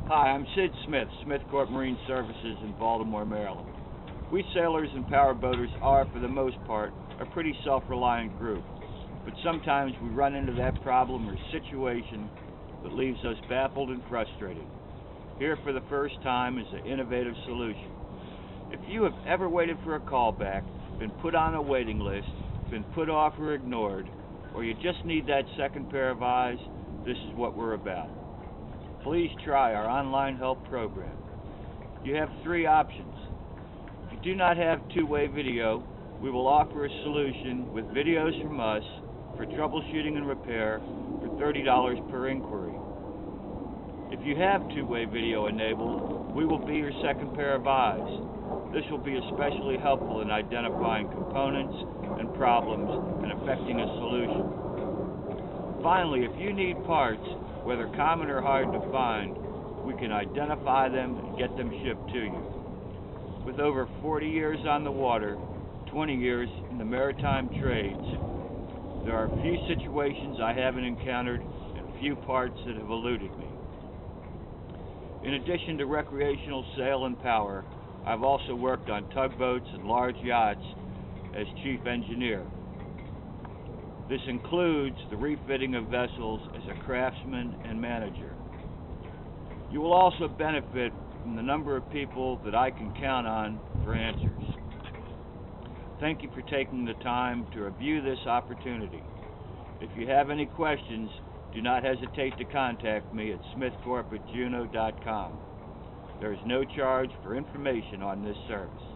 Hi, I'm Sid Smith, Smithcorp Marine Services in Baltimore, Maryland. We sailors and powerboaters are, for the most part, a pretty self-reliant group, but sometimes we run into that problem or situation that leaves us baffled and frustrated. Here for the first time is an innovative solution. If you have ever waited for a callback, been put on a waiting list, been put off or ignored, or you just need that second pair of eyes, this is what we're about. Please try our online help program. You have three options. If you do not have two-way video, we will offer a solution with videos from us for troubleshooting and repair for $30 per inquiry. If you have two-way video enabled, we will be your second pair of eyes. This will be especially helpful in identifying components and problems and effecting a solution. Finally, if you need parts, whether common or hard to find, we can identify them and get them shipped to you. With over 40 years on the water, 20 years in the maritime trades, there are few situations I haven't encountered and few parts that have eluded me. In addition to recreational sail and power, I've also worked on tugboats and large yachts as chief engineer. This includes the refitting of vessels as a craftsman and manager. You will also benefit from the number of people that I can count on for answers. Thank you for taking the time to review this opportunity. If you have any questions, do not hesitate to contact me at smithcorp@juno.com. There is no charge for information on this service.